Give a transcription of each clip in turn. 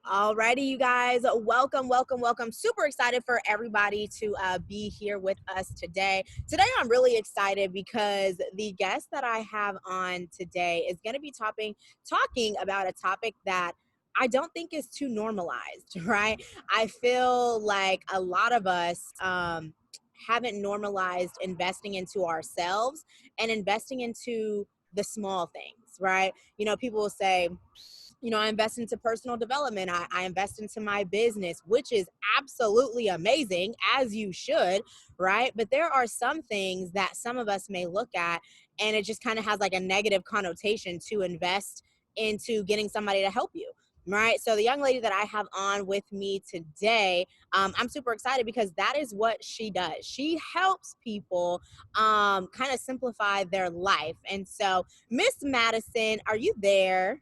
Alrighty, you guys, welcome, welcome, welcome. Super excited for everybody to be here with us today. Today, I'm really excited because the guest that I have on today is going to be talking about a topic that I don't think is too normalized, right? I feel like a lot of us haven't normalized investing into ourselves and investing into the small things, right? People will say, I invest into personal development. I invest into my business, which is absolutely amazing, as you should, right? But there are some things that some of us may look at, and it just kind of has like a negative connotation to invest into getting somebody to help you. Right. So the young lady that I have on with me today, I'm super excited because that is what she does. She helps people kind of simplify their life. And so, Miss Madison, are you there?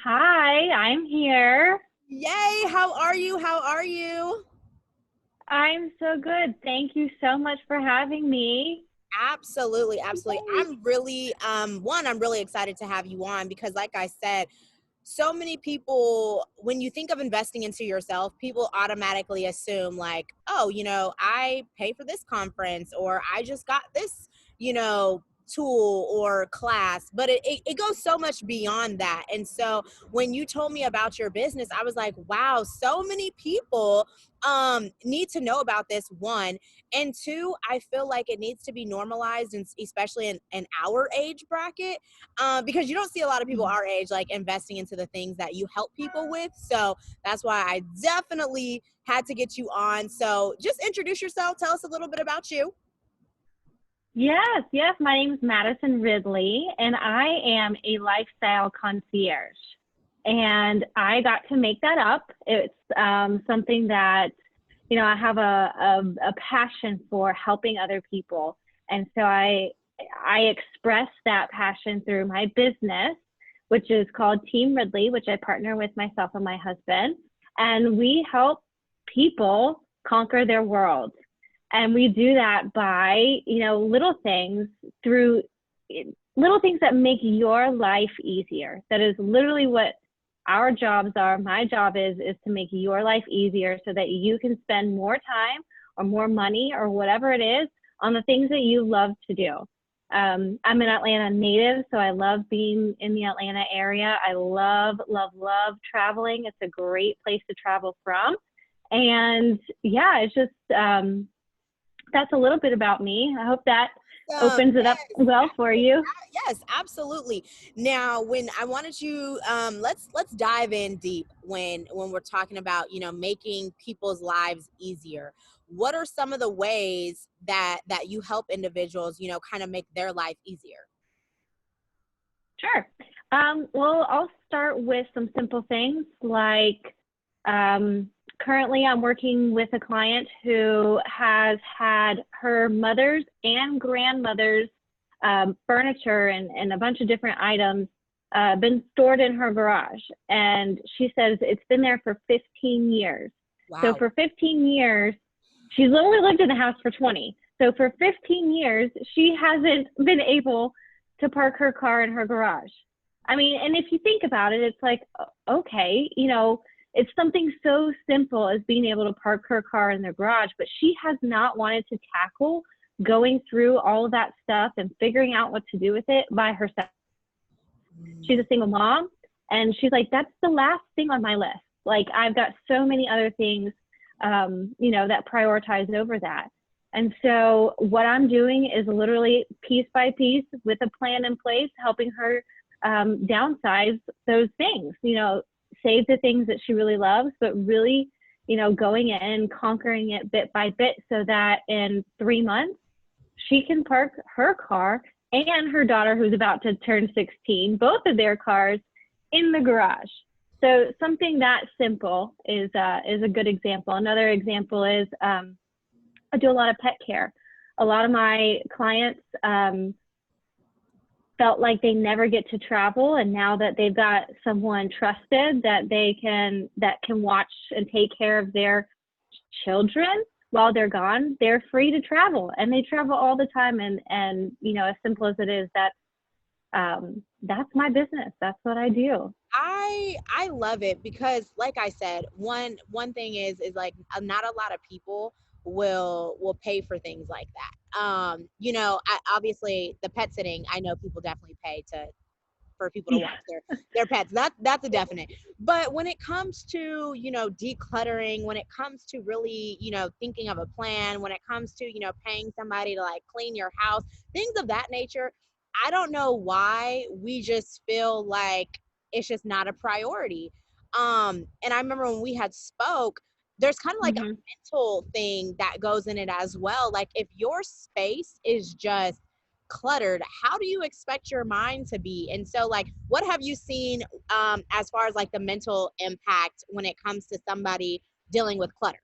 Hi, I'm here. Yay! How are you? How are you? I'm so good. Thank you so much for having me. Absolutely, absolutely. Yay. I'm really excited to have you on because, like I said, so many people, when you think of investing into yourself, people automatically assume, like, oh, I pay for this conference or I just got this, tool or class, but it goes so much beyond that. And so when you told me about your business, I was like, wow, so many people need to know about this, one. And two, I feel like it needs to be normalized, and especially in our age bracket, because you don't see a lot of people our age like investing into the things that you help people with. So that's why I definitely had to get you on. So just introduce yourself. Tell us a little bit about you. Yes. My name is Madison Ridley, and I am a lifestyle concierge. And I got to make that up. It's something that, I have a passion for helping other people. And so I express that passion through my business, which is called Team Ridley, which I partner with myself and my husband. And we help people conquer their world. And we do that by, through little things that make your life easier. That is literally what our jobs are. My job is to make your life easier so that you can spend more time or more money or whatever it is on the things that you love to do. I'm an Atlanta native, so I love being in the Atlanta area. I love traveling. It's a great place to travel from. And yeah, it's just, that's a little bit about me. I hope that opens it up Yes, well for you. yes, absolutely. Now, when I wanted you, let's dive in deep when we're talking about making people's lives easier. What are some of the ways that you help individuals kind of make their life easier? Sure. Well, I'll start with some simple things like currently I'm working with a client who has had her mother's and grandmother's furniture and a bunch of different items been stored in her garage. And she says it's been there for 15 years. So Wow. for 15 years, she's only lived in the house for 20. So for 15 years, she hasn't been able to park her car in her garage. I mean, and if you think about it, it's like, okay, it's something so simple as being able to park her car in their garage, but she has not wanted to tackle going through all of that stuff and figuring out what to do with it by herself. She's a single mom, and she's like, that's the last thing on my list. Like, I've got so many other things, that prioritize over that. And so what I'm doing is literally piece by piece with a plan in place, helping her downsize those things, save the things that she really loves, but really, going in and conquering it bit by bit so that in 3 months, she can park her car and her daughter, who's about to turn 16, both of their cars in the garage. So something that simple is a good example. Another example is I do a lot of pet care. A lot of my clients felt like they never get to travel, and now that they've got someone trusted that can watch and take care of their children while they're gone, they're free to travel, and they travel all the time. And as simple as it is, that's that's my business. That's what I do. I love it because, like I said, one thing is like not a lot of people will pay for things like that. Obviously the pet sitting, I know people definitely pay to for people to Yeah. watch their pets. That's a definite. But when it comes to, decluttering, when it comes to really, thinking of a plan, when it comes to, paying somebody to like clean your house, things of that nature, I don't know why we just feel like it's just not a priority. And I remember when we had spoke, there's kind of like a Hmm. mental thing that goes in it as well. Like if your space is just cluttered, how do you expect your mind to be? And so like what have you seen as far as like the mental impact when it comes to somebody dealing with clutter?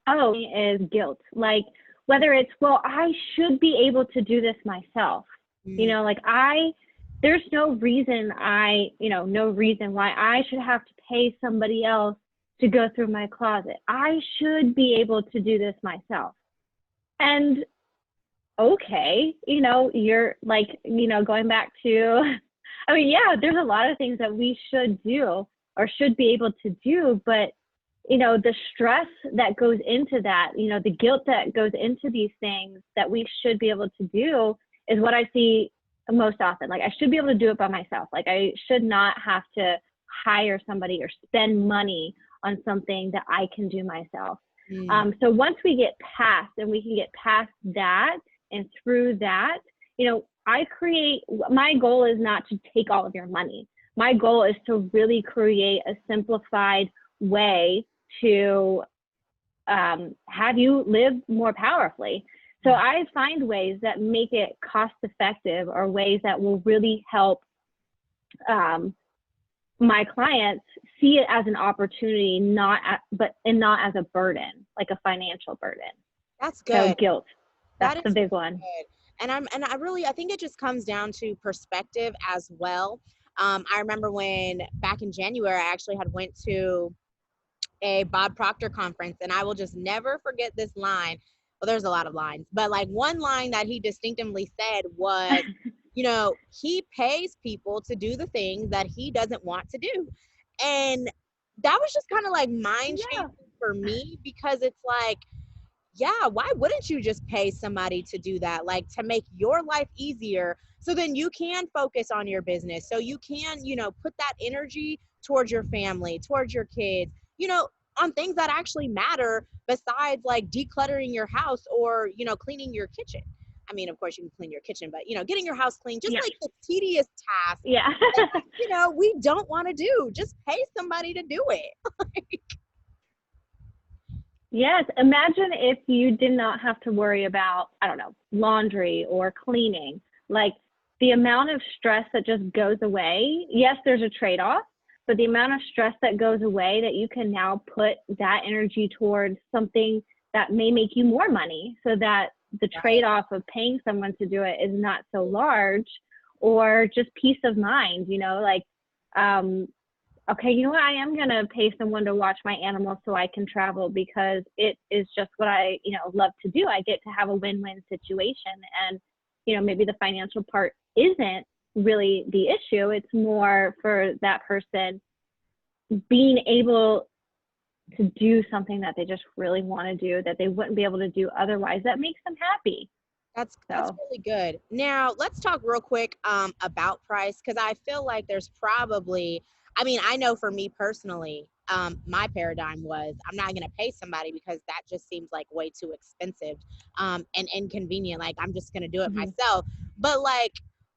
Oh, is guilt. Like whether it's, well, I should be able to do this myself. Mm, Like there's no reason why I should have to pay somebody else to go through my closet. I should be able to do this myself. And okay, you're like, going back to, I mean, yeah, there's a lot of things that we should do or should be able to do, but the stress that goes into that, the guilt that goes into these things that we should be able to do is what I see most often. Like I should be able to do it by myself. Like I should not have to hire somebody or spend money on something that I can do myself. mm, So once we get past and we can get past that and through that, my goal is not to take all of your money. My goal is to really create a simplified way to have you live more powerfully. So mm. I find ways that make it cost effective or ways that will really help my clients see it as an opportunity, not as a burden, like a financial burden. That's So good. guilt, that's That the is big one. good. I think it just comes down to perspective as well. I remember when back in January I actually had went to a Bob Proctor conference, and I will just never forget this line. Well, there's a lot of lines, but like one line that he distinctively said was, he pays people to do the things that he doesn't want to do. And that was just kind of like mind Yeah. changing for me because it's like, yeah, why wouldn't you just pay somebody to do that? Like to make your life easier so then you can focus on your business. So you can, put that energy towards your family, towards your kids, on things that actually matter besides like decluttering your house or, cleaning your kitchen. I mean, of course you can clean your kitchen, but getting your house clean, just Yeah. like the tedious task Yeah. that, we don't want to do. Just pay somebody to do it. Yes. Imagine if you did not have to worry about, I don't know, laundry or cleaning. Like the amount of stress that just goes away. Yes, there's a trade off, but the amount of stress that goes away that you can now put that energy towards something that may make you more money so that the trade off of paying someone to do it is not so large, or just peace of mind, um, okay, you know what? I am going to pay someone to watch my animals so I can travel because it is just what I, love to do. I get to have a win-win situation. And, maybe the financial part isn't really the issue. It's more for that person being able to do something that they just really want to do that they wouldn't be able to do otherwise. That makes them happy. That's So, really good. Now let's talk real quick about price because I feel like there's probably, I mean, I know for me personally, my paradigm was I'm not going to pay somebody because that just seems like way too expensive and inconvenient. Like I'm just going to do it mhm. myself. But like,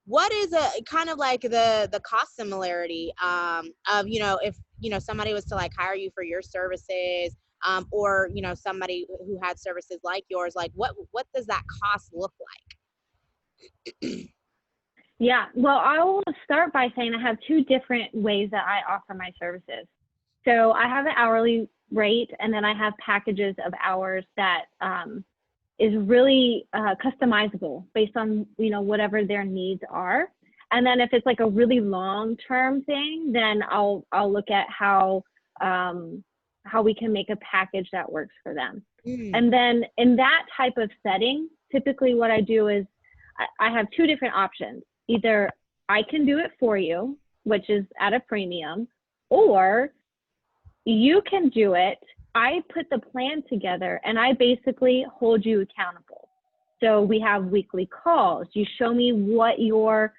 what is a kind of like the cost similarity of if somebody was to like hire you for your services or somebody who had services like yours, like what does that cost look like? Yeah, well, I will start by saying I have two different ways that I offer my services. So I have an hourly rate, and then I have packages of hours that is really customizable based on whatever their needs are. And then if it's like a really long term thing, then I'll look at how we can make a package that works for them. Mm. And then in that type of setting, typically what I do is I have two different options. Either I can do it for you, which is at a premium, or you can do it. I put the plan together and I basically hold you accountable. So we have weekly calls. You show me what your,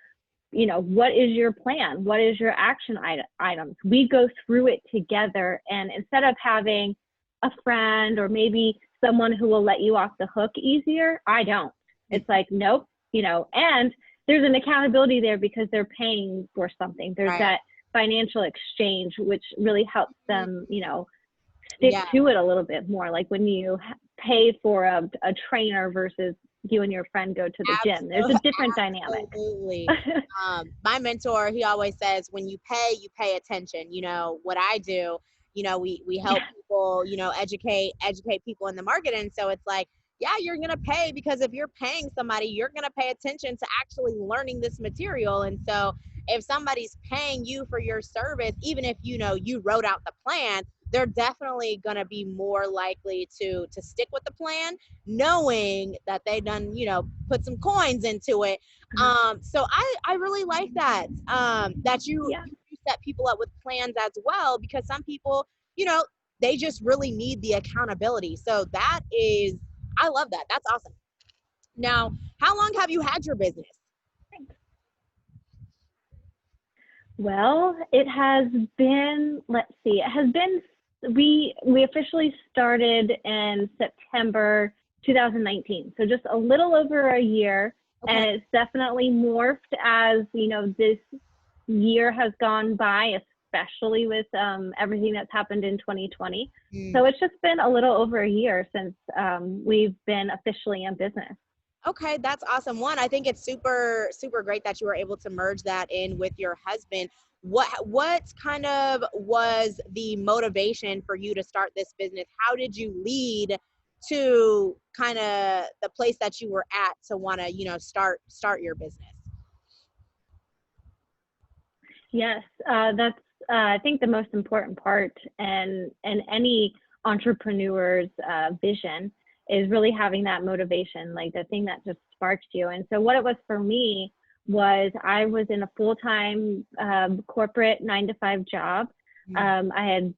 what is your plan? What is your action items? We go through it together. And instead of having a friend or maybe someone who will let you off the hook easier, I don't. It's like, nope, and there's an accountability there because they're paying for something. There's Right. that financial exchange, which really helps them, stick Yeah. to it a little bit more. Like when you pay for a trainer versus you and your friend go to the gym, there's a different dynamic. Absolutely. My mentor, he always says, when you pay attention. What I do, we help people, educate people in the market. And so it's like, yeah, you're going to pay, because if you're paying somebody, you're going to pay attention to actually learning this material. And so if somebody's paying you for your service, even if, you wrote out the plan, they're definitely going to be more likely to stick with the plan, knowing that they done, put some coins into it. So I really like that, that you Yeah. set people up with plans as well, because some people, they just really need the accountability. So I love that. That's awesome. Now, how long have you had your business? Well, it has been, let's see, we officially started in September 2019. So just a little over a year. Okay. And it's definitely morphed as, this year has gone by, especially with everything that's happened in 2020. So it's just been a little over a year since we've been officially in business. Okay, that's awesome. One, I think it's super, super great that you were able to merge that in with your husband. What kind of was the motivation for you to start this business? How did you lead to kind of the place that you were at to want to, start your business? Yes, that's I think the most important part in any entrepreneur's vision is really having that motivation, like the thing that just sparks you. And so what it was for me was I was in a full-time corporate 9-to-5 job. I had,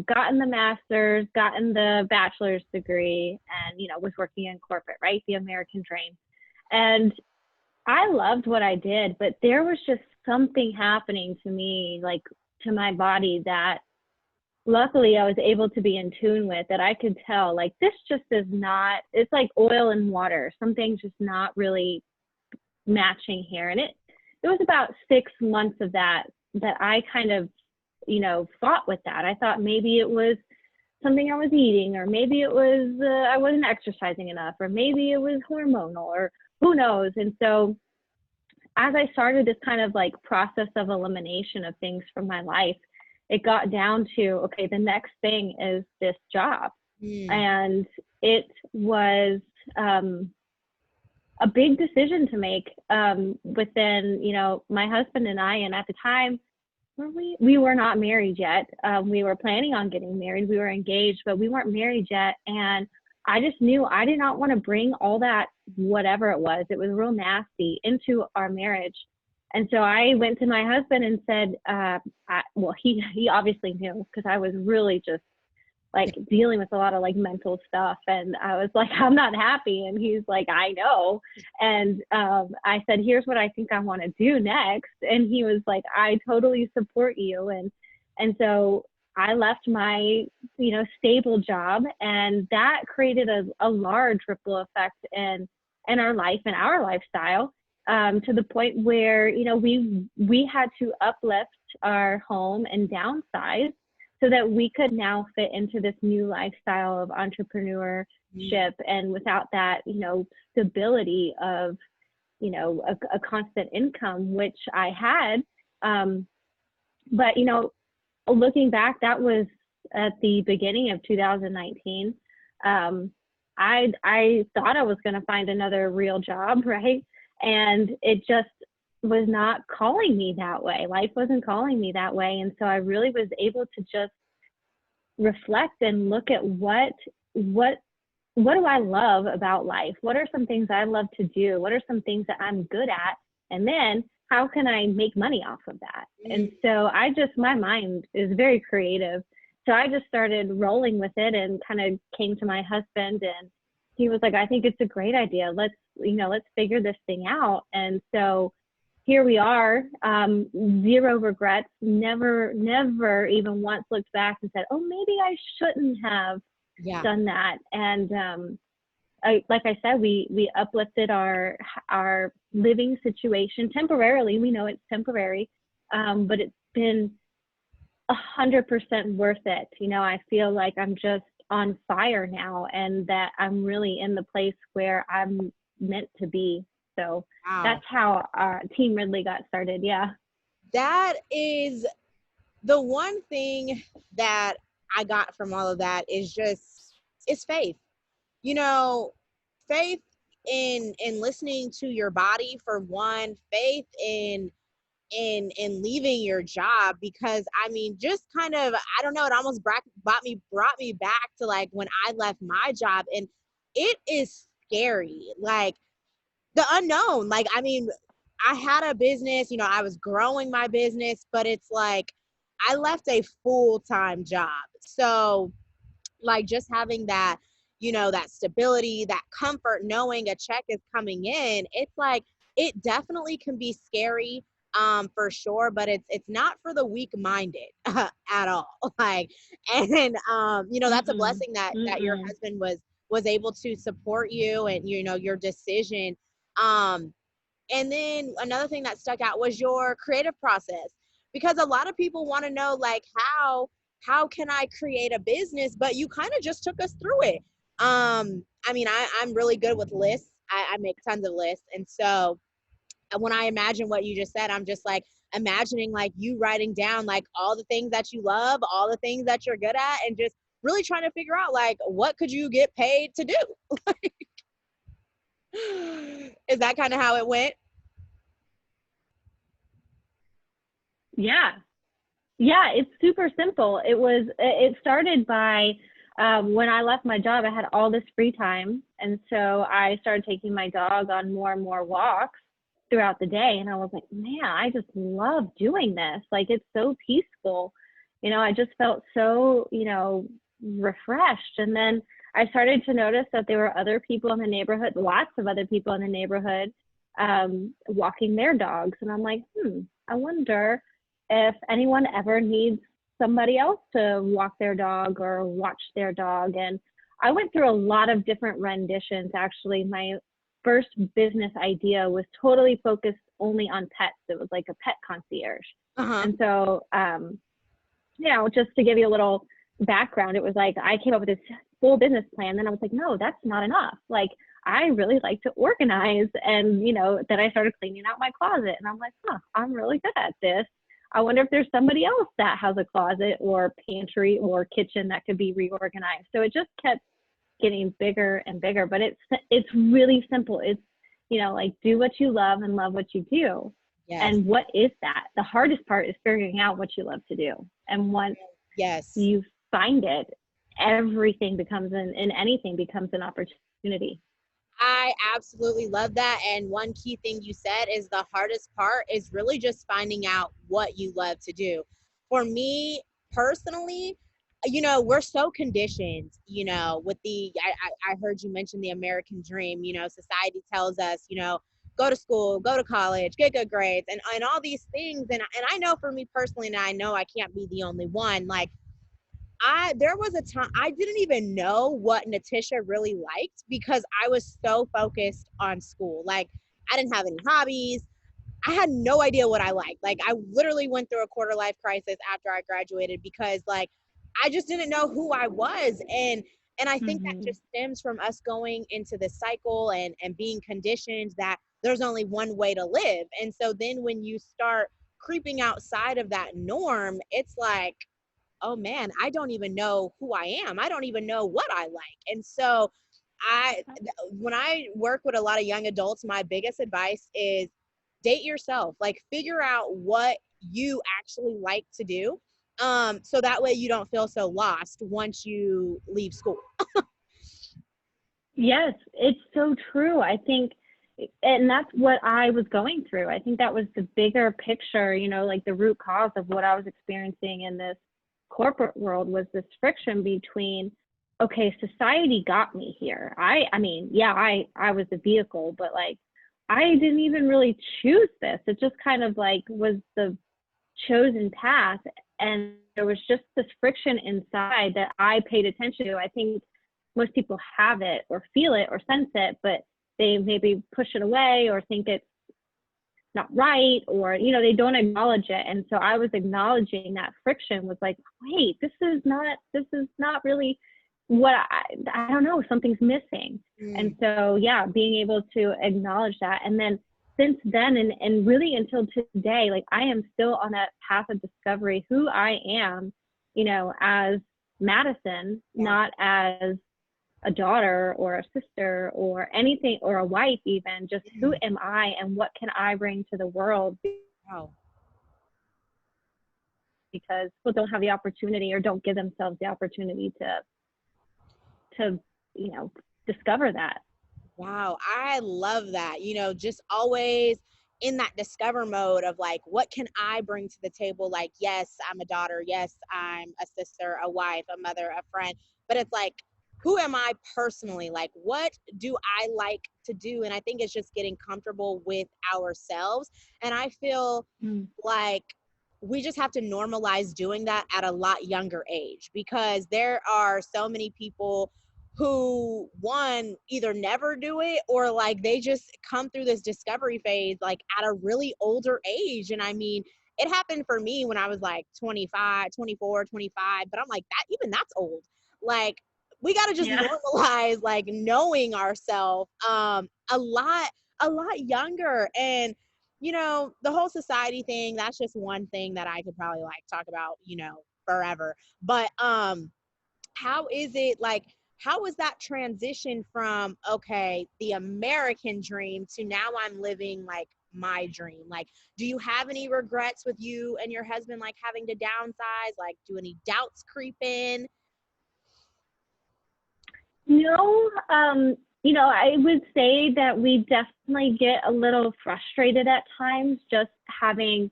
gotten the master's, gotten the bachelor's degree, and, was working in corporate, right? The American dream. And I loved what I did, but there was just something happening to me, like to my body, that luckily I was able to be in tune with, that I could tell, like, this just is not, it's like oil and water. Something's just not really matching here. And it was about 6 months of that I kind of, fought with that. I thought maybe it was something I was eating, or maybe it was, I wasn't exercising enough, or maybe it was hormonal, or who knows. And so as I started this kind of like process of elimination of things from my life, it got down to, okay, the next thing is this job. And it was a big decision to make within, my husband and I. And at the time, we were not married yet. We were planning on getting married. We were engaged, but we weren't married yet. And I just knew I did not want to bring all that, whatever it was real nasty, into our marriage. And so I went to my husband and said, he obviously knew, because I was really just like dealing with a lot of like mental stuff. And I was like, I'm not happy. And he's like, I know. And I said, here's what I think I want to do next. And he was like, I totally support you. And so I left my, stable job, and that created a large ripple effect in our life and our lifestyle, to the point where, we had to uplift our home and downsize so that we could now fit into this new lifestyle of entrepreneurship. And without that, stability of, a constant income, which I had. But, looking back, that was at the beginning of 2019. I thought I was going to find another real job, right? And it just was not calling me that way. Life wasn't calling me that way. And so I really was able to just reflect and look at what what do I love about life? What are some things I love to do? What are some things that I'm good at? And then how can I make money off of that? And Mm, so my mind is very creative. So I just started rolling with it and kind of came to my husband, and he was like, I think it's a great idea. Let's figure this thing out. And so here we are, zero regrets, never even once looked back and said, oh, maybe I shouldn't have yeah. done that. And like I said, we uplifted our living situation temporarily. We know it's temporary, but it's been 100% worth it. I feel like I'm just on fire now, and that I'm really in the place where I'm meant to be. So Wow. that's how our Team Ridley got started. Yeah. That is the one thing that I got from all of that is just it's faith. You know, faith in listening to your body for one, faith in leaving your job, because I mean, just kind of, I don't know, it almost brought me back to like when I left my job, and it is scary. Like the unknown. Like, I mean, I had a business, I was growing my business, but it's like I left a full-time job. So, like, just having that, that stability, that comfort, knowing a check is coming in, it's like it definitely can be scary, for sure, but it's not for the weak-minded at all. Like, and that's a Mm-mm. blessing that your Mm-mm. husband was able to support you and your decision. um and then another thing that stuck out was your creative process, because a lot of people want to know, like, how can I create a business, but you kind of just took us through it. I mean, I'm really good with lists. I make tons of lists, and so when I imagine what you just said, I'm just like imagining like you writing down like all the things that you love, all the things that you're good at, and just really trying to figure out like what could you get paid to do. Is that kind of how it went? Yeah. Yeah, it's super simple. It started by when I left my job, I had all this free time. And so I started taking my dog on more and more walks throughout the day. And I was like, man, I just love doing this. Like, it's so peaceful. I just felt so, refreshed. And then I started to notice that there were other people in the neighborhood, lots of other people in the neighborhood, walking their dogs. And I'm like, I wonder if anyone ever needs somebody else to walk their dog or watch their dog. And I went through a lot of different renditions. Actually, my first business idea was totally focused only on pets. It was like a pet concierge. Uh-huh. And so, just to give you a little background, it was like I came up with this full business plan. Then I was like, no, that's not enough. Like, I really like to organize. And, then I started cleaning out my closet. And I'm like, I'm really good at this. I wonder if there's somebody else that has a closet or pantry or kitchen that could be reorganized. So it just kept getting bigger and bigger, but it's really simple. It's, like, do what you love and love what you do. Yes. And what is that? The hardest part is figuring out what you love to do. And once Yes. you find it, everything and anything becomes an opportunity. I absolutely love that. And one key thing you said is the hardest part is really just finding out what you love to do. For me personally, we're so conditioned, with I heard you mention the American dream. Society tells us, go to school, go to college, get good grades, and all these things. And I know for me personally, and I know I can't be the only one, like, there was a time I didn't even know what Natisha really liked because I was so focused on school. Like, I didn't have any hobbies. I had no idea what I liked. Like, I literally went through a quarter life crisis after I graduated because, like, I just didn't know who I was. And I think that Mm-hmm. just stems from us going into this cycle and being conditioned that there's only one way to live. And so then when you start creeping outside of that norm, it's like, oh man, I don't even know who I am. I don't even know what I like. And so I when I work with a lot of young adults, my biggest advice is date yourself. Like, figure out what you actually like to do. So that way you don't feel so lost once you leave school. Yes, it's so true. I think, and that's what I was going through. I think that was the bigger picture, like the root cause of what I was experiencing in this corporate world was this friction between, okay, society got me here. I mean, yeah, I was the vehicle, but like, I didn't even really choose this. It just kind of like was the chosen path. And there was just this friction inside that I paid attention to. I think most people have it or feel it or sense it, but they maybe push it away or think it's not right, or they don't acknowledge it. And so I was acknowledging that friction, was like, wait, this is not really what I don't know, something's missing. And so yeah, being able to acknowledge that. And then since then, and really until today, like I am still on that path of discovery, who I am, as Madison, not as a daughter or a sister or anything, or a wife even, just who am I and what can I bring to the world? Wow. Because people don't have the opportunity or don't give themselves the opportunity to discover that. Wow, I love that. Just always in that discover mode of like, what can I bring to the table? Like, yes, I'm a daughter. Yes, I'm a sister, a wife, a mother, a friend. But it's like, who am I personally? Like, what do I like to do? And I think it's just getting comfortable with ourselves. And I feel like we just have to normalize doing that at a lot younger age, because there are so many people who, one, either never do it, or like they just come through this discovery phase like at a really older age. And I mean, it happened for me when I was like 25, 24, 25, but I'm like, that even that's old. Like, we got to just Yeah. normalize like knowing ourselves a lot younger. And the whole society thing, that's just one thing that I could probably like talk about forever. But how is it like, how is that transition from, okay, the American dream to now I'm living like my dream? Like, do you have any regrets with you and your husband like having to downsize? Like, do any doubts creep in? No, I would say that we definitely get a little frustrated at times just having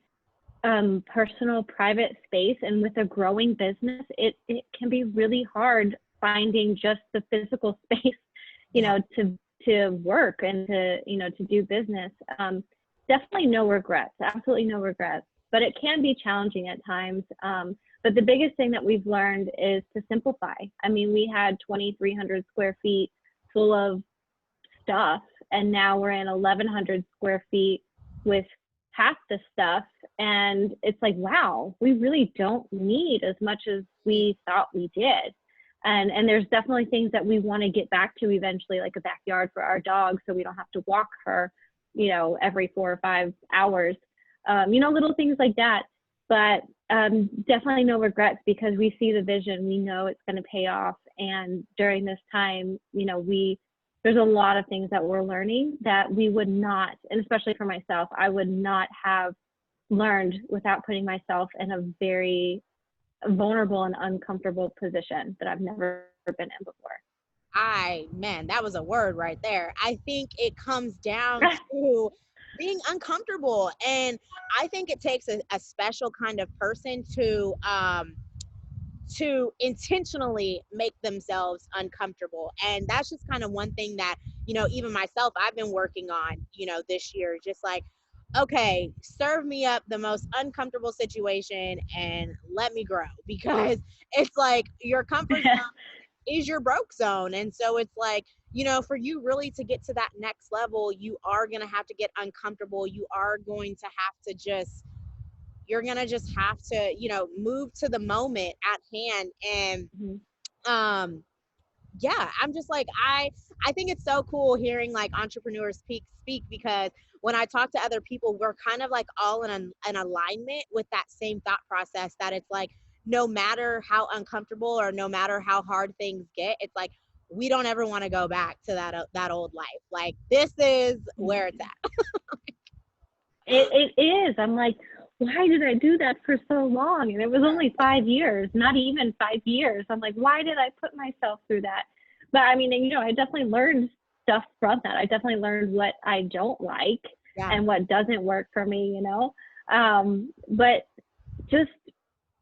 personal private space. And with a growing business, it can be really hard finding just the physical space, Yeah. to work and to do business. Definitely no regrets, absolutely no regrets, but it can be challenging at times. But the biggest thing that we've learned is to simplify. I mean, we had 2,300 square feet full of stuff, and now we're in 1,100 square feet with half the stuff. And it's like, wow, we really don't need as much as we thought we did. And there's definitely things that we want to get back to eventually, like a backyard for our dog, so we don't have to walk her, every 4 or 5 hours, little things like that. But definitely no regrets, because we see the vision, we know it's going to pay off. And during this time, there's a lot of things that we're learning that we would not, and especially for myself, I would not have learned without putting myself in a very vulnerable and uncomfortable position that I've never been in before. Man, that was a word right there. I think it comes down to being uncomfortable. And I think it takes a special kind of person to intentionally make themselves uncomfortable. And that's just kind of one thing that, even myself, I've been working on, this year, just like, okay, serve me up the most uncomfortable situation and let me grow, because it's like your comfort zone is your broke zone. And so it's like, for you really to get to that next level, you are going to have to get uncomfortable. You are going to have to just, you're going to just have to, move to the moment at hand. And, um, yeah, I'm just like, I think it's so cool hearing like entrepreneurs speak, because when I talk to other people, we're kind of like all in an alignment with that same thought process, that it's like, no matter how uncomfortable or no matter how hard things get, it's like, we don't ever want to go back to that old life. Like, this is where it's at. It is. I'm like, why did I do that for so long? And it was only 5 years, not even 5 years. I'm like, why did I put myself through that? But I mean, you know, I definitely learned stuff from that. I definitely learned what I don't like Yeah. and what doesn't work for me, you know. But just,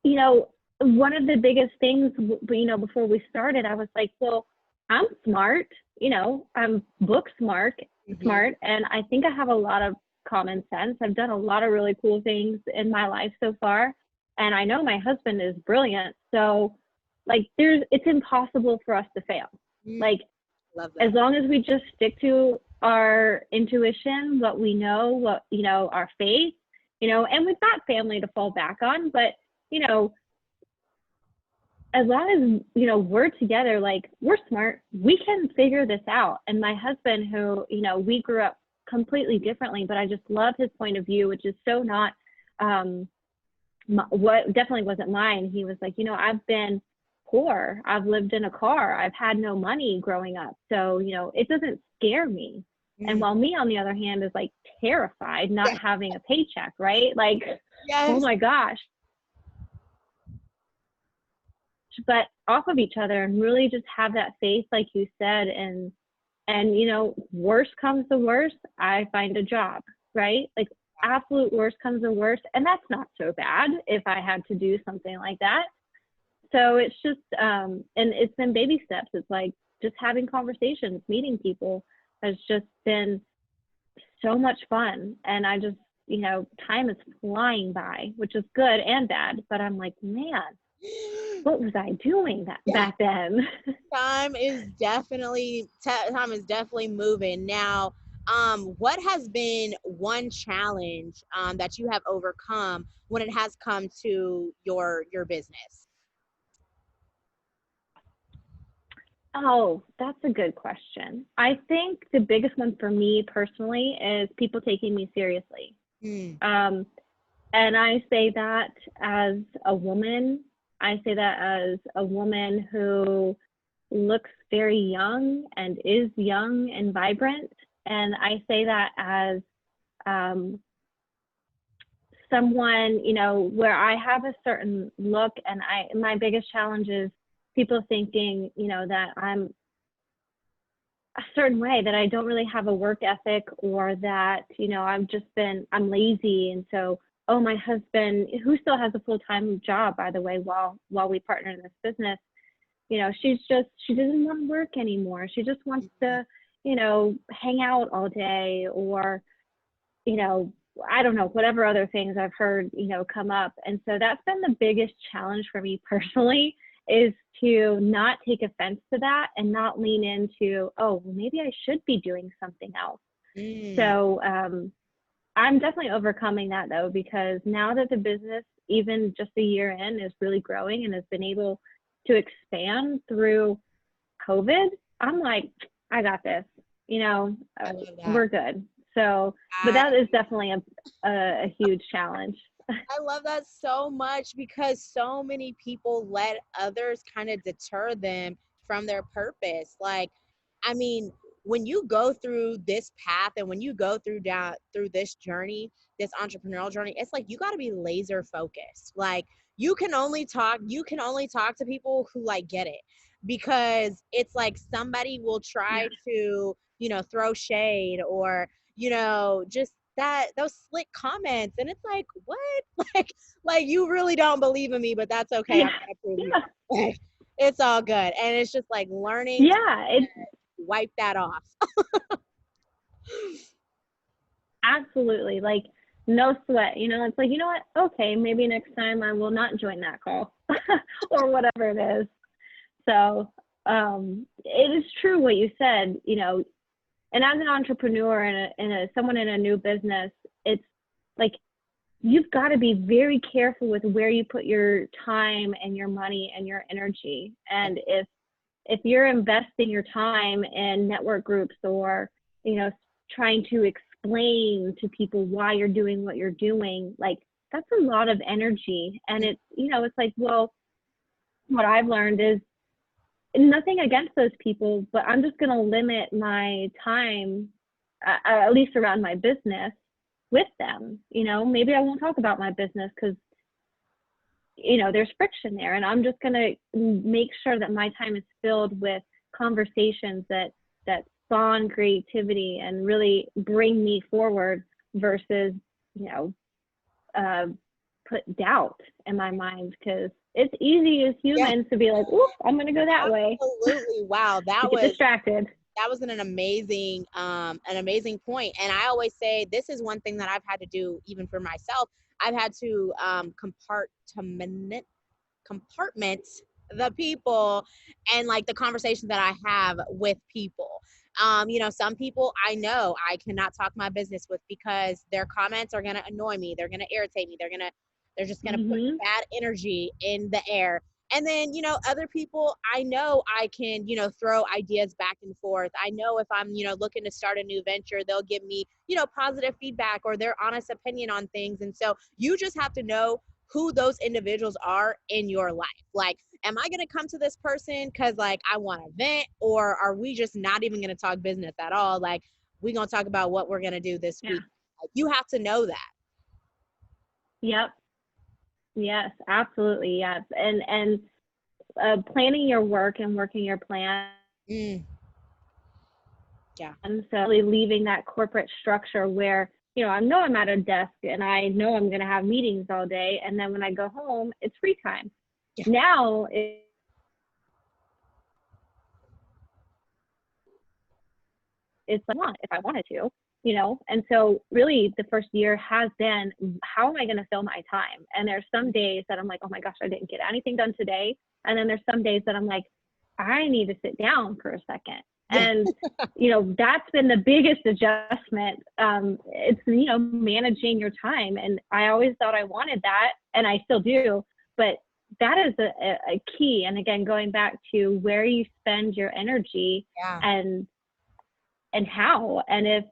you know, one of the biggest things, you know, before we started, I was like, well, I'm smart, you know, I'm book Hmm. smart, and I think I have a lot of common sense. I've done a lot of really cool things in my life so far, and I know my husband is brilliant. So, like, it's impossible for us to fail. Mm, Like, love as that. long as we just stick to our intuition, what we know, what, you know, our faith, you know, and we've got family to fall back on, but, you know, as long as, you know, we're together, like, we're smart, we can figure this out. And my husband, who, you know, we grew up completely differently, but I just love his point of view, which is so not um what definitely wasn't mine. He was like, you know, I've been poor, I've lived in a car, I've had no money growing up, so, you know, it doesn't scare me. And Mm, while me, on the other hand, is like terrified not yeah. having a paycheck, right? Like, oh Yes. my gosh. But off of each other and really just have that faith, like you said. And you know, worst comes to worst, I find a job, right? Like, absolute worst comes to worst, and that's not so bad if I had to do something like that. So it's just and it's been baby steps. It's like just having conversations, meeting people has just been so much fun. And I just, you know, time is flying by, which is good and bad, but I'm like, man, what was I doing that Yeah. back then? Time is definitely moving now. What has been one challenge that you have overcome when it has come to your business? Oh, that's a good question. I think the biggest one for me personally is people taking me seriously. Mm, Um, and I say that as a woman. I say that as a woman who looks very young and is young and vibrant. And I say that as um, someone, you know, where I have a certain look, and my biggest challenge is people thinking, you know, that I'm a certain way, that I don't really have a work ethic, or that, you know, I'm lazy. And so, oh, my husband, who still has a full-time job, by the way, while we partner in this business, you know, she doesn't want to work anymore. She just wants mhm. to, you know, hang out all day, or, you know, I don't know, whatever other things I've heard, you know, come up. And so that's been the biggest challenge for me personally, is to not take offense to that and not lean into, oh, well, maybe I should be doing something else. Mm, So I'm definitely overcoming that, though, because now that the business, even just a year in, is really growing and has been able to expand through COVID, I'm like, I got this. You know, I love that. we're good. So, but I that is definitely a huge challenge. I love that so much because so many people let others kind of deter them from their purpose. Like, I mean, when you go through this path and when you go through this journey, this entrepreneurial journey, it's like you got to be laser focused. Like, you can only talk to people who like get it, because it's like somebody will Yeah. try to, throw shade, or just that those slick comments, and it's like, what? Like you really don't believe in me, but that's okay. I'm Yeah. gonna prove you Yeah. wrong. It's all good, and it's just like learning to Yeah. It's wipe that off. absolutely like no sweat. You know, it's like, you know what? Okay, maybe next time I will not join that call or whatever it is. So it is true what you said, you know, and as an entrepreneur and someone in a new business, it's like you've got to be very careful with where you put your time and your money and your energy. And if you're investing your time in network groups, or, you know, trying to explain to people why you're doing what you're doing, like, that's a lot of energy. And it's, you know, it's like, well, what I've learned is nothing against those people, but I'm just going to limit my time, at least around my business, with them. You know, maybe I won't talk about my business because, you know, there's friction there. And I'm just going to make sure that my time is filled with conversations that spawn creativity and really bring me forward versus, put doubt in my mind, because it's easy as Yeah, humans to be like, "Oop, I'm going to go that way," absolutely. Wow, to get distracted. that was an amazing point. And I always say this is one thing that I've had to do even for myself. I've had to compartment the people and like the conversations that I have with people. Some people I know I cannot talk my business with because their comments are gonna annoy me. They're gonna irritate me. They're just gonna put Hmm. bad energy in the air. And then, other people I know I can, throw ideas back and forth. I know if I'm, looking to start a new venture, they'll give me, positive feedback or their honest opinion on things. And so you just have to know who those individuals are in your life. Like, am I going to come to this person because like I want to vent, or are we just not even going to talk business at all? Like, we going to talk about what we're going to do this Yeah. week. Like, you have to know that. Yep. Yes, absolutely. Yes. And planning your work and working your plan. Mm, yeah. And so really leaving that corporate structure where, I know I'm at a desk and I know I'm going to have meetings all day. And then when I go home, it's free time. Yeah. Now it's like, if I wanted to, and so really the first year has been, how am I going to fill my time? And there's some days that I'm like, oh my gosh, I didn't get anything done today. And then there's some days that I'm like, I need to sit down for a second. Yeah. And, that's been the biggest adjustment. It's, managing your time. And I always thought I wanted that, and I still do, but that is a key. And again, going back to where you spend your energy Yeah. and how, and if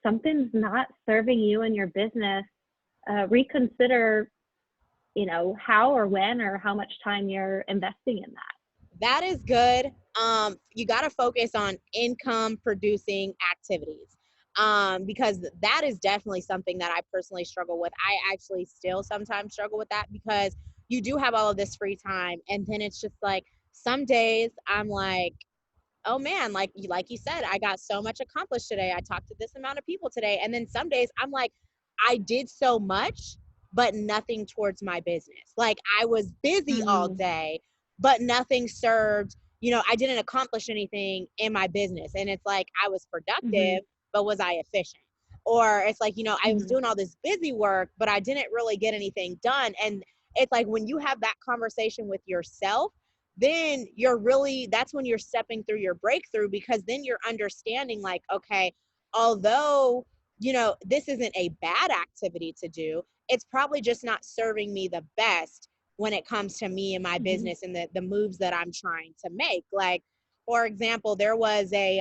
something's not serving you and your business, reconsider, how or when or how much time you're investing in that. That is good. You got to focus on income producing activities, because that is definitely something that I personally struggle with. I actually still sometimes struggle with that because you do have all of this free time, and then it's just like some days I'm like, oh man, like you said, I got so much accomplished today. I talked to this amount of people today, and then some days I'm like, I did so much, but nothing towards my business. Like, I was busy all Mm. day, but nothing served. I didn't accomplish anything in my business, and it's like I was Hmm. productive, but was I efficient? Or it's like, I was Hmm. doing all this busy work, but I didn't really get anything done. And it's like when you have that conversation with yourself, then that's when you're stepping through your breakthrough, because then you're understanding like, okay, although, this isn't a bad activity to do, it's probably just not serving me the best when it comes to me and my Hmm. business and the moves that I'm trying to make. Like, for example, there was a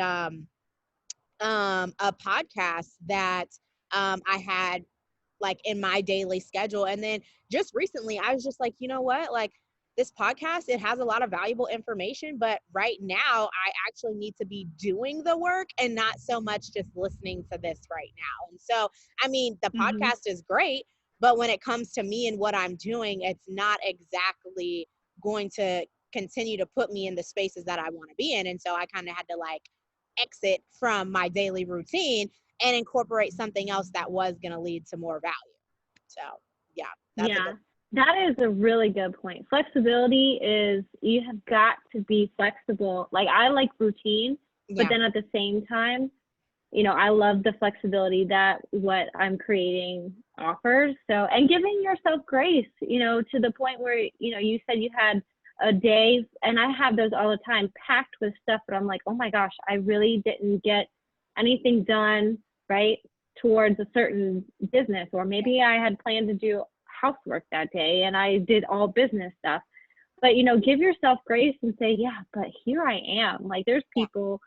podcast that I had like in my daily schedule. And then just recently, I was just like, you know what? Like, this podcast, it has a lot of valuable information, but right now I actually need to be doing the work and not so much just listening to this right now. And so, I mean, the Hmm. podcast is great, but when it comes to me and what I'm doing, it's not exactly going to continue to put me in the spaces that I want to be in. And so I kind of had to like exit from my daily routine and incorporate something else that was going to lead to more value. So, yeah, that's a good. Yeah, that is a really good point. Flexibility is, you have got to be flexible. Like, I like routine, but Yeah. then at the same time, I love the flexibility that what I'm creating offers. So, and giving yourself grace, to the point where, you said you had a day, and I have those all the time, packed with stuff, but I'm like, oh my gosh, I really didn't get anything done, right, towards a certain business. Or maybe I had planned to do housework that day and I did all business stuff. But, give yourself grace and say, yeah, but here I am. Like, there's Yeah. people,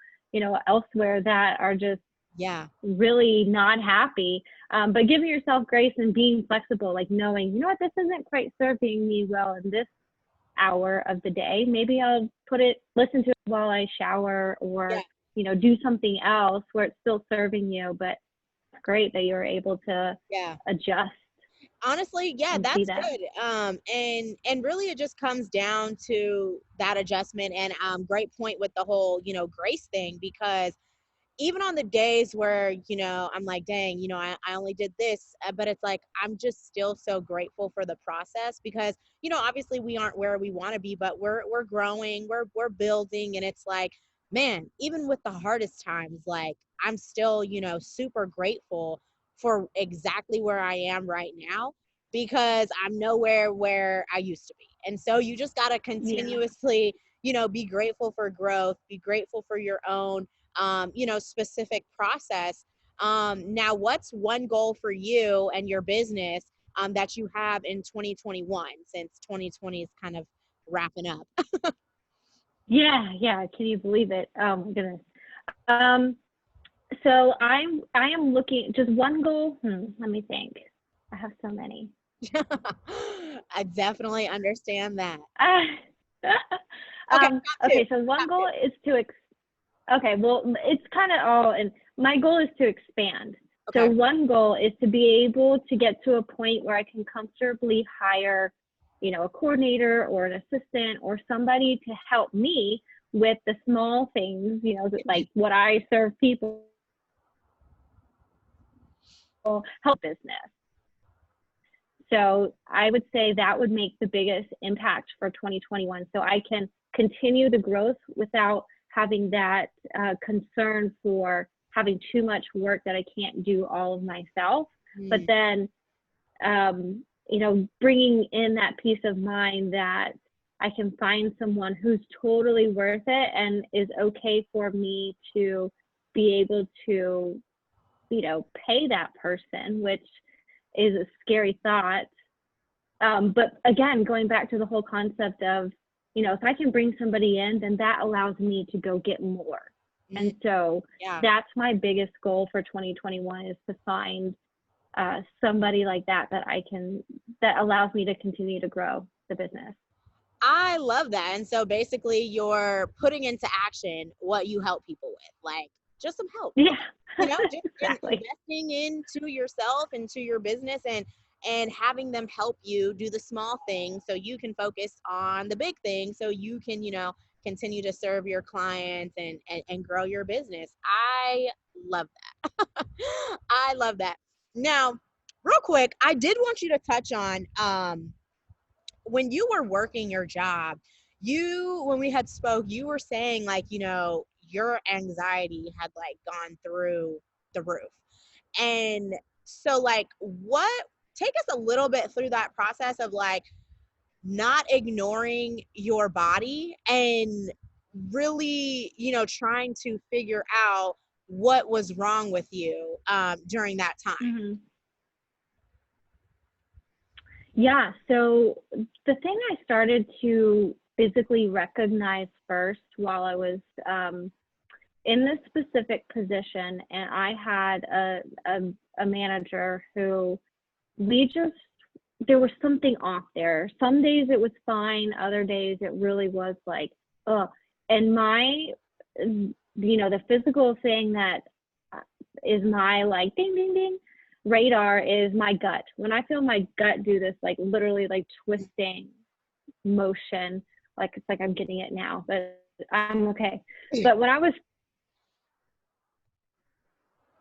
elsewhere that are just Yeah. really not happy. But giving yourself grace and being flexible, like knowing, what, this isn't quite serving me well in this hour of the day. Maybe I'll listen to it while I shower, Yeah. or, do something else where it's still serving you. But it's great that you're able to Yeah. adjust. Honestly, yeah, and see that's that. good. And really it just comes down to that adjustment. And great point with the whole, grace thing, because even on the days where, I'm like, dang, I only did this, but it's like, I'm just still so grateful for the process, because, obviously we aren't where we want to be, but we're growing, we're building. And it's like, man, even with the hardest times, like, I'm still, super grateful for exactly where I am right now, because I'm nowhere where I used to be. And so you just got to Yeah. continuously, be grateful for growth, be grateful for your own specific process. Now, what's one goal for you and your business that you have in 2021, since 2020 is kind of wrapping up? Yeah, yeah. Can you believe it? Oh my goodness. Um, so I am looking just one goal. Let me think. I have so many. I definitely understand that. Uh, Okay, got two. okay, so one Got goal two. is to okay, well, it's kind of all, and my goal is to expand. So Okay. one goal is to be able to get to a point where I can comfortably hire, a coordinator or an assistant or somebody to help me with the small things, like what I serve people, help business. So I would say that would make the biggest impact for 2021. So I can continue the growth without having that concern for having too much work that I can't do all of myself. But Mm, then, bringing in that peace of mind that I can find someone who's totally worth it and is okay for me to be able to, pay that person, which is a scary thought. But again, going back to the whole concept of, if I can bring somebody in, then that allows me to go get more. mm, And so yeah. that's my biggest goal for 2021 is to find somebody like that allows me to continue to grow the business. I love that. And so basically, you're putting into action what you help people with, like just some help, Yeah, just exactly. investing into yourself, into your business, and having them help you do the small things so you can focus on the big things, so you can, continue to serve your clients and grow your business. I love that. I love that. Now, real quick, I did want you to touch on when you were working your job, when we had spoke, you were saying, like, your anxiety had like gone through the roof. And so, like, what take us a little bit through that process of like not ignoring your body and really, trying to figure out what was wrong with you during that time. hmm Yeah. So the thing I started to physically recognize first while I was in this specific position, and I had a manager who we just there was something off there. Some days it was fine, other days it really was like, oh. And the physical thing that is my like ding ding ding radar is my gut. When I feel my gut do this like literally like twisting motion, like it's like I'm getting it now, but I'm okay. But when I was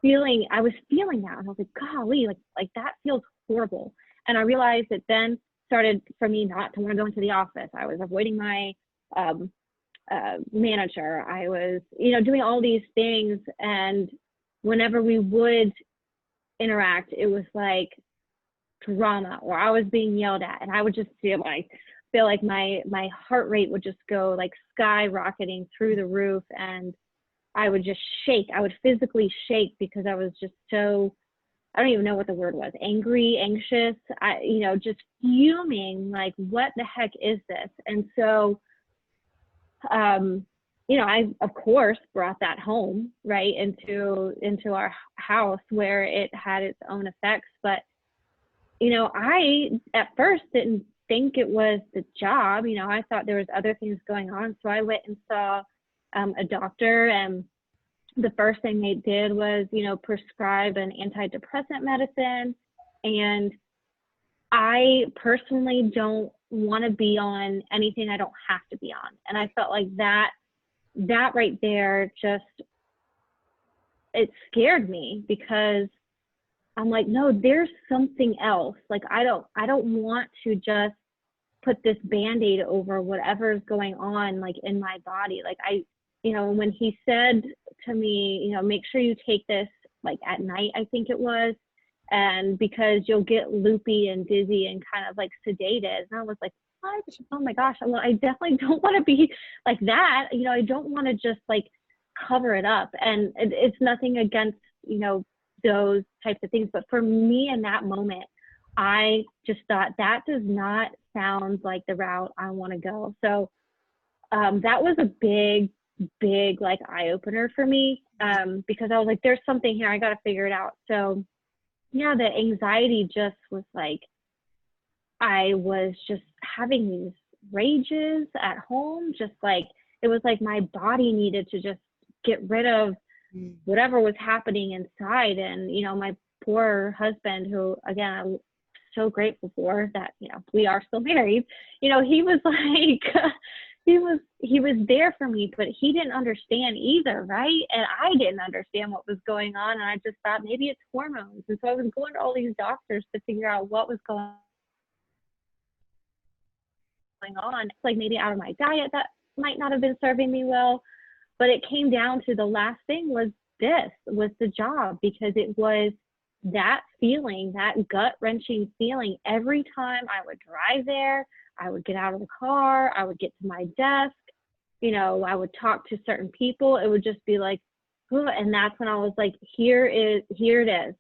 feeling that, and I was like, golly, like that feels horrible. And I realized it then started for me not to want to go into the office. I was avoiding my um, manager. I was, doing all these things, and whenever we would interact, it was like drama, or I was being yelled at, and I would just feel like my heart rate would just go like skyrocketing through the roof, and I would just shake. I would physically shake because I was just so, I don't even know what the word was, angry, anxious, just fuming, like, what the heck is this? And so, I, of course, brought that home, right, into our house where it had its own effects. But, I, at first, didn't think it was the job. I thought there was other things going on. So I went and saw a doctor, and the first thing they did was, prescribe an antidepressant medicine. And I personally don't want to be on anything I don't have to be on. And I felt like that right there just, it scared me because I'm like, no, there's something else. Like, I don't want to just put this Band-Aid over whatever's going on, like, in my body. Like, when he said to me, make sure you take this, like, at night, I think it was, and because you'll get loopy and dizzy and kind of, like, sedated. And I was like, what? Oh my gosh. Well, I definitely don't want to be like that. I don't want to just, like, cover it up. And it's nothing against, those types of things. But for me in that moment, I just thought that does not sound like the route I want to go. So that was a big like eye opener for me, because I was like, there's something here. I got to figure it out. So yeah, the anxiety just was like, I was just having these rages at home, just like, it was like my body needed to just get rid of whatever was happening inside. And, my poor husband, who, again, I'm so grateful for that, we are still married, he was like, he was there for me, but he didn't understand either. Right. And I didn't understand what was going on. And I just thought maybe it's hormones. And so I was going to all these doctors to figure out what was going on. It's like maybe out of my diet that might not have been serving me well. But it came down to the last thing was the job, because it was that feeling, that gut-wrenching feeling. Every time I would drive there, I would get out of the car, I would get to my desk, I would talk to certain people. It would just be like, oh, and that's when I was like, here it is,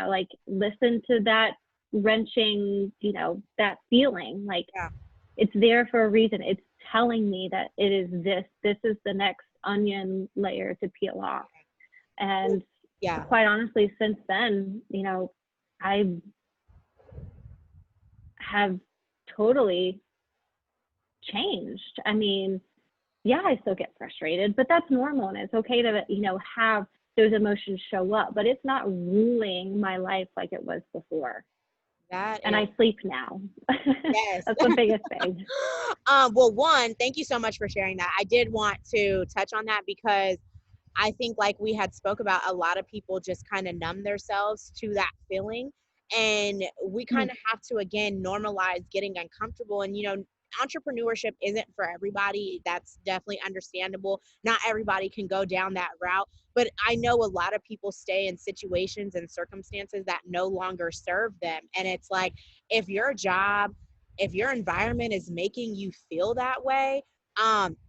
like, listen to that wrenching, that feeling. Like, Yeah. it's there for a reason. It's telling me that it is this is the next onion layer to peel off. And Yeah. quite honestly, since then, I have totally changed. I mean, yeah, I still get frustrated, but that's normal, and it's okay to, have those emotions show up, but it's not ruling my life like it was before. And I sleep now. Yes. That's the biggest thing. Well, one, thank you so much for sharing that. I did want to touch on that because I think, like we had spoke about, a lot of people just kind of numb themselves to that feeling. And we kind of have to, again, normalize getting uncomfortable. And, entrepreneurship isn't for everybody. That's definitely understandable. Not everybody can go down that route. But I know a lot of people stay in situations and circumstances that no longer serve them. And it's like, if your job, if your environment is making you feel that way,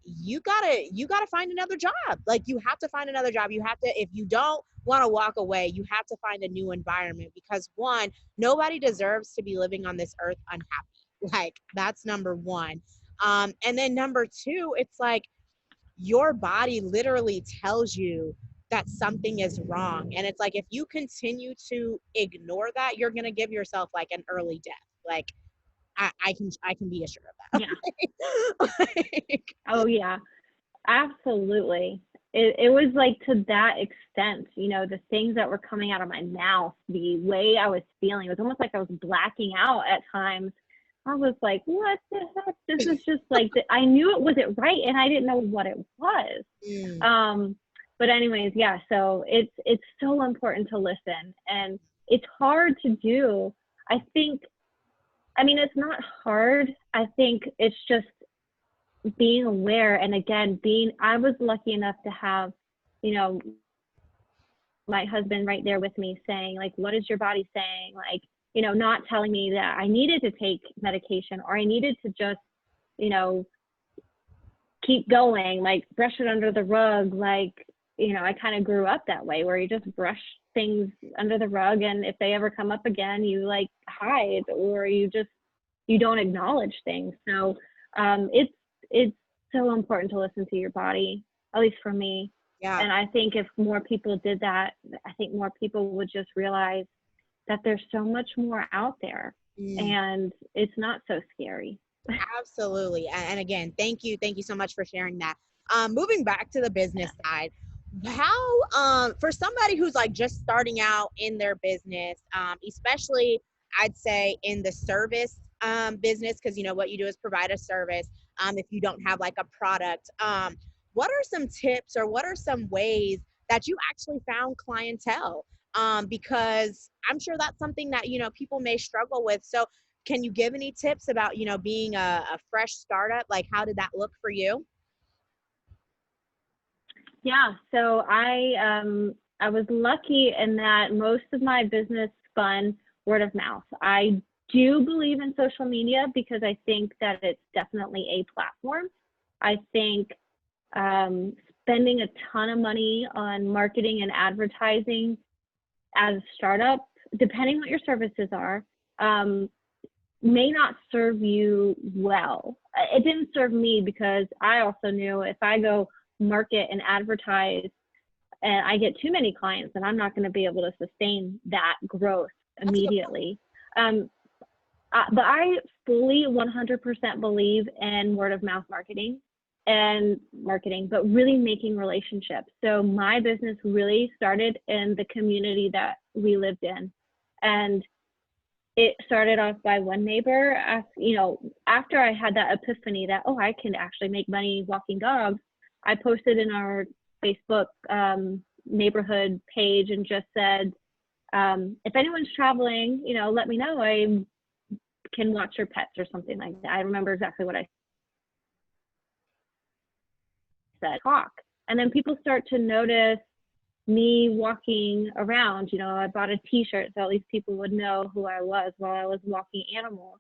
you gotta find another job. Like, you have to find another job. You have to, if you don't want to walk away, you have to find a new environment, because one, nobody deserves to be living on this earth unhappy. Like, that's number one. And then number two, it's like, your body literally tells you that something is wrong. And it's like, if you continue to ignore that, you're gonna give yourself like an early death. Like, I can be assured of that. Yeah. Like, Oh yeah, absolutely. It was like, to that extent, the things that were coming out of my mouth, the way I was feeling, it was almost like I was blacking out at times. I was like, what the heck? This is just like, I knew it wasn't right, and I didn't know what it was. But anyways, yeah, so it's so important to listen, and it's hard to do. I think, I mean, it's not hard. I think it's just being aware. And again, I was lucky enough to have, my husband right there with me saying, like, what is your body saying? Like, not telling me that I needed to take medication, or I needed to just, keep going, like, brush it under the rug. Like, I kind of grew up that way, where you just brush things under the rug, and if they ever come up again, you like hide, or you don't acknowledge things. So it's so important to listen to your body, at least for me. yeah. And I think if more people did that, I think more people would just realize that there's so much more out there, and it's not so scary. Absolutely. And again, thank you so much for sharing that. Moving back to the business side, how, for somebody who's like just starting out in their business, especially I'd say in the service business, because you know what you do is provide a service. If you don't have like a product, what are some tips or what are some ways that you actually found clientele? Because I'm sure that's something that you know people may struggle with. So can you give any tips about you know being a fresh startup? Like how did that look for you? Yeah, so I was lucky in that most of my business spun word of mouth. I do believe in social media because I think that it's definitely a platform. I think spending a ton of money on marketing and advertising as a startup, depending what your services are, um, may not serve you well. It didn't serve me because I also knew if I go market and advertise and I get too many clients, then I'm not going to be able to sustain that growth That's a good point. immediately. Um, but I fully 100% believe in word of mouth marketing, but really making relationships. So my business really started in the community that we lived in. And it started off by one neighbor, after I had that epiphany that, oh, I can actually make money walking dogs, I posted in our Facebook neighborhood page and just said, if anyone's traveling, let me know. I can watch your pets or something like that. I remember exactly what I said. Talk. And then people start to notice me walking around. I bought a t-shirt so at least people would know who I was while I was walking animals.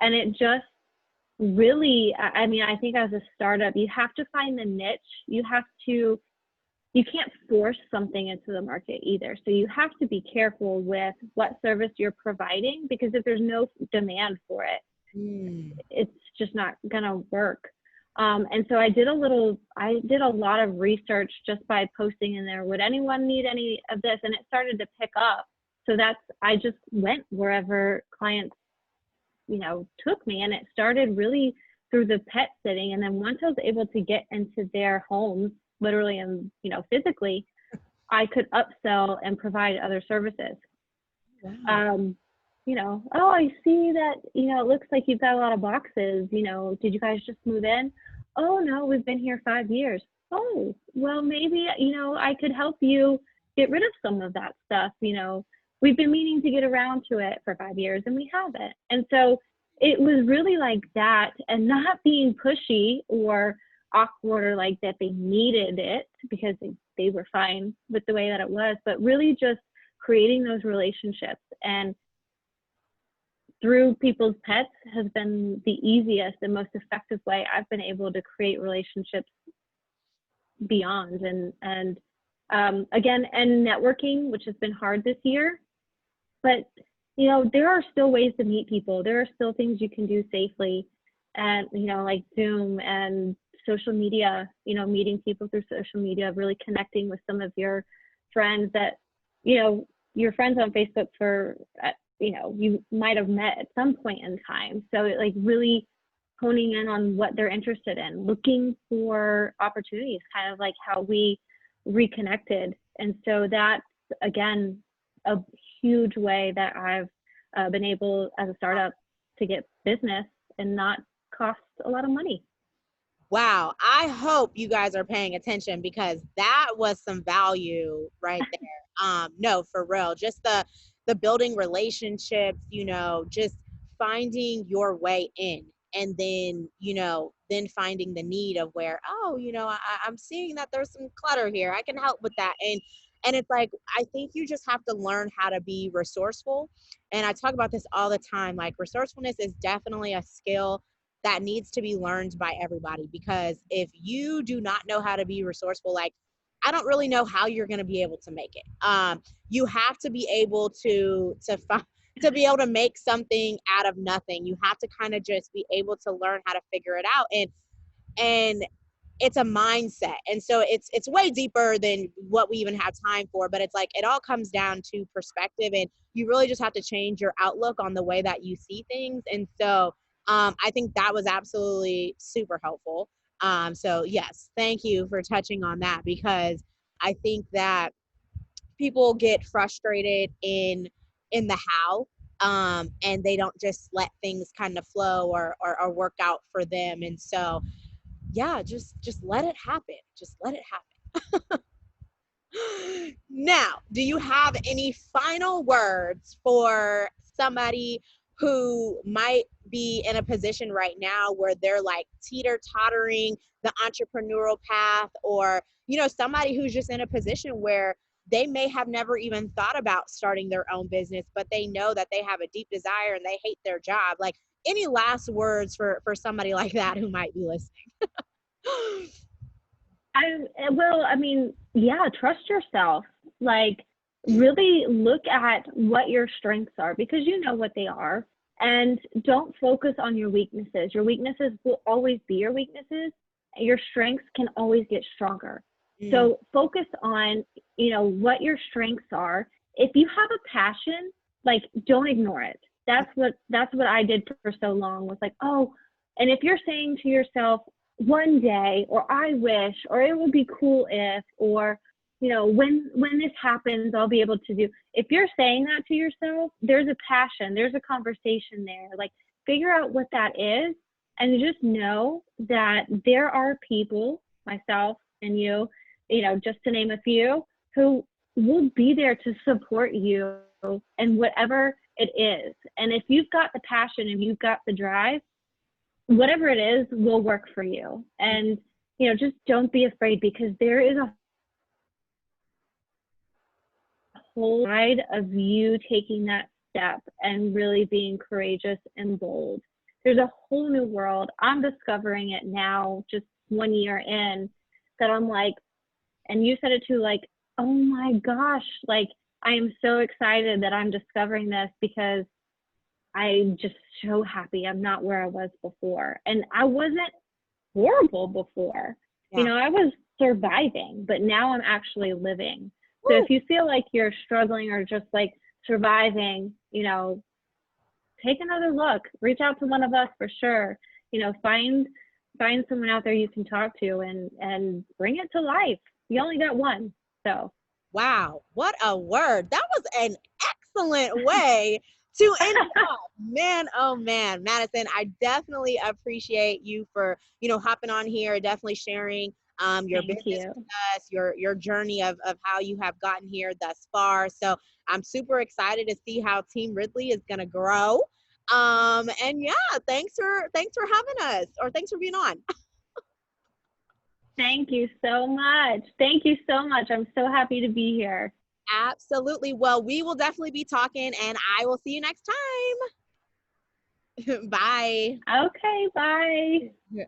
And it just really, I mean, I think as a startup, you have to find the niche. You can't force something into the market either. So you have to be careful with what service you're providing, because if there's no demand for it, Mm. it's just not gonna work. And so I did a lot of research just by posting in there, would anyone need any of this? And it started to pick up. So I just went wherever clients, took me, and it started really through the pet sitting. And then once I was able to get into their homes, literally and, physically, I could upsell and provide other services. Wow. um, oh, I see that, it looks like you've got a lot of boxes. Did you guys just move in? Oh, no, we've been here 5 years. Oh, well, maybe, I could help you get rid of some of that stuff. We've been meaning to get around to it for 5 years and we haven't. And so it was really like that, and not being pushy or awkward or like that they needed it, because they were fine with the way that it was, but really just creating those relationships. And through people's pets has been the easiest and most effective way I've been able to create relationships beyond. And again, and networking, which has been hard this year, but there are still ways to meet people. There are still things you can do safely, and like Zoom and social media, meeting people through social media, really connecting with some of your friends that your friends on Facebook for you might have met at some point in time. So like really honing in on what they're interested in, looking for opportunities, kind of like how we reconnected. And so that's, again, a huge way that I've been able as a startup to get business and not cost a lot of money. Wow. I hope you guys are paying attention because that was some value right there. No, for real. Just the building relationships, just finding your way in, and then, then finding the need of where, oh, I'm seeing that there's some clutter here. I can help with that. And it's like I think you just have to learn how to be resourceful. And I talk about this all the time. Like resourcefulness is definitely a skill that needs to be learned by everybody, because if you do not know how to be resourceful, like I don't really know how you're going to be able to make it. You have to be able to be able to make something out of nothing. You have to kind of just be able to learn how to figure it out, and it's a mindset. And so it's way deeper than what we even have time for, but it's like it all comes down to perspective, and you really just have to change your outlook on the way that you see things. And so I think that was absolutely super helpful. So yes, thank you for touching on that, because I think that people get frustrated in the how, and they don't just let things kind of flow or work out for them. And so, yeah, just let it happen. Just let it happen. Now, do you have any final words for somebody who might be in a position right now where they're like teeter-tottering the entrepreneurial path, or somebody who's just in a position where they may have never even thought about starting their own business, but they know that they have a deep desire and they hate their job? Like, any last words for somebody like that who might be listening? I mean, yeah, trust yourself. Like, really look at what your strengths are, because you know what they are. And don't focus on your weaknesses. Your weaknesses will always be your weaknesses. Your strengths can always get stronger. So focus on, what your strengths are. If you have a passion, like, don't ignore it. That's what I did for so long, was like, oh, and if you're saying to yourself, one day, or I wish, or it would be cool if, or when this happens, I'll be able to do. If you're saying that to yourself, there's a passion, there's a conversation there. Like, figure out what that is, and just know that there are people, myself and you, just to name a few, who will be there to support you in whatever it is. And if you've got the passion and you've got the drive, whatever it is will work for you. And just don't be afraid, because there is a whole side of you taking that step and really being courageous and bold. There's a whole new world. I'm discovering it now, just 1 year in, that I'm like, and you said it too, like, oh my gosh, like, I am so excited that I'm discovering this, because I'm just so happy I'm not where I was before. And I wasn't horrible before. Yeah. I was surviving, but now I'm actually living. Woo. So if you feel like you're struggling or just like surviving, take another look. Reach out to one of us for sure. Find someone out there you can talk to, and bring it to life. You only got one. So Wow, what a word. That was an excellent way to end it off. Man, oh man, Madison, I definitely appreciate you for, hopping on here, definitely sharing your thank business you. with us, your journey of how you have gotten here thus far. So I'm super excited to see how Team Ridley is gonna grow. And yeah, thanks for having us, or thanks for being on. Thank you so much. Thank you so much. I'm so happy to be here. Absolutely. Well, we will definitely be talking, and I will see you next time. Bye. Okay, bye.